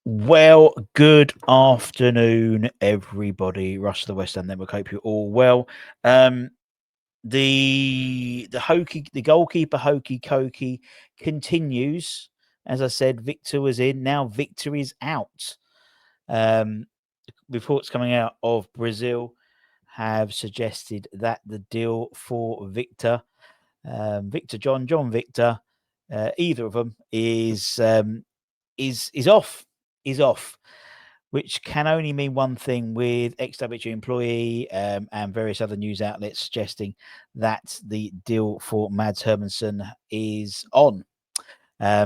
Well, good afternoon, everybody. Rush to the West End Network. Hope you're all well. The goalkeeper Hokey Cokey continues. As I said, Victor was in. Now Victor is out. Reports coming out of Brazil have suggested that the deal for Victor, John Victor, either of them is off. Is off, which can only mean one thing with ex-WHU employee and various other news outlets suggesting that the deal for Mads Hermansen is on.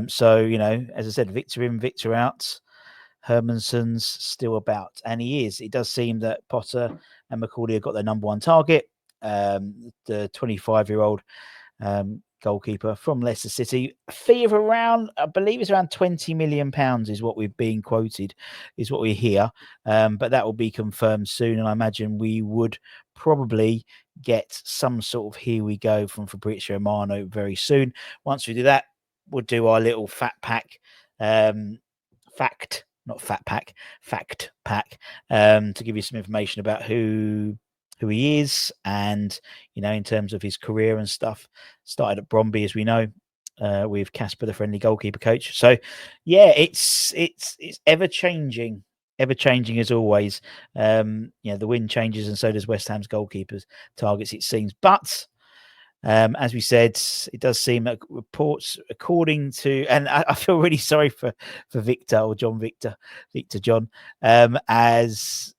So, as I said, Victor in, Victor out. Hermansen's still about, and he is. It does seem that Potter and McCauley have got their number one target. The 25-year-old goalkeeper from Leicester City. A fee of around, I believe it's around £20 million is what we've been quoted, is what we hear. But that will be confirmed soon. And I imagine we would probably get some sort of here we go from Fabrizio Romano very soon. Once we do that, we'll do our little fact pack, to give you some information about who he is, and in terms of his career and stuff. Started at Bromby, as we know, with Casper, the friendly goalkeeper coach. So yeah, it's ever changing as always. The wind changes, and so does West Ham's goalkeepers targets, it seems. But as we said, it does seem that reports, according to, and I feel really sorry for Victor, or Victor John, as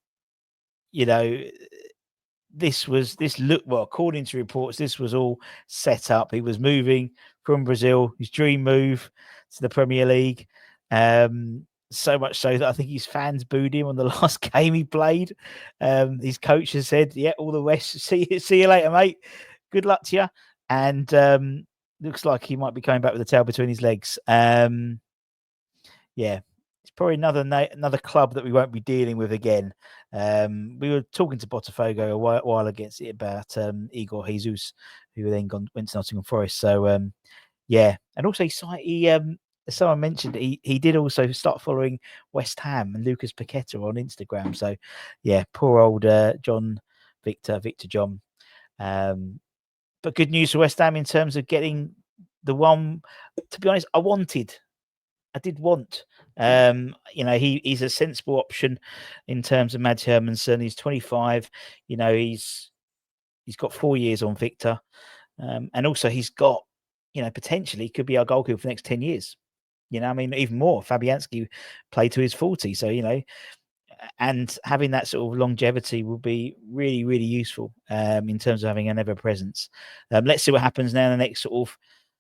according to reports, this was all set up. He was moving from Brazil, his dream move to the Premier League. So much so that I think his fans booed him on the last game he played. His coach has said, "Yeah, all the best. See you later, mate. Good luck to you." And looks like he might be coming back with the tail between his legs. Yeah, it's probably another club that we won't be dealing with again. We were talking to Botafogo a while against it about Igor Jesus, who then went to Nottingham Forest. So yeah, and also someone mentioned he did also start following West Ham and Lucas Paqueta on Instagram. So yeah, poor old Victor John. But good news for West Ham in terms of getting the one. To be honest, I did want. He's a sensible option in terms of Mads Hermansen. He's 25. He's got 4 years on Victor, and also he's got, potentially could be our goalkeeper for the next 10 years. Even more. Fabianski played to his 40, so and having that sort of longevity will be really, really useful in terms of having an ever presence. Let's see what happens now in the next sort of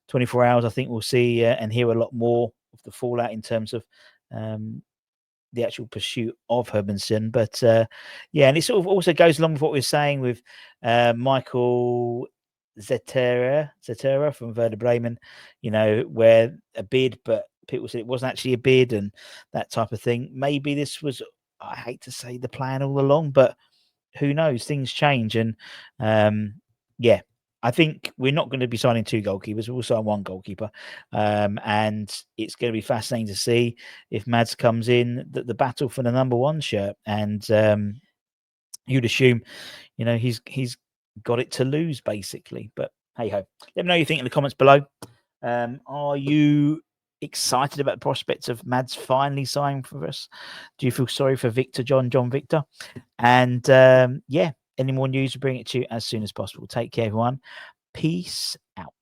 24 hours. I think we'll see and hear a lot more of the fallout in terms of the actual pursuit of Hermansen. But yeah, and it sort of also goes along with what we were saying with Michael Zetera from Werder Bremen, where a bid, but people said it wasn't actually a bid and that type of thing. Maybe this was, I hate to say, the plan all along, but who knows? Things change. And yeah, I think we're not going to be signing 2 goalkeepers. We'll sign 1 goalkeeper. And it's going to be fascinating to see if Mads comes in, the battle for the number 1 shirt. And you'd assume, he's got it to lose, basically. But hey ho. Let me know what you think in the comments below. Are you excited about the prospects of Mads finally signing for us? Do you feel sorry for Victor John Victor? And yeah, any more news, we'll bring it to you as soon as possible. Take care, everyone. Peace out.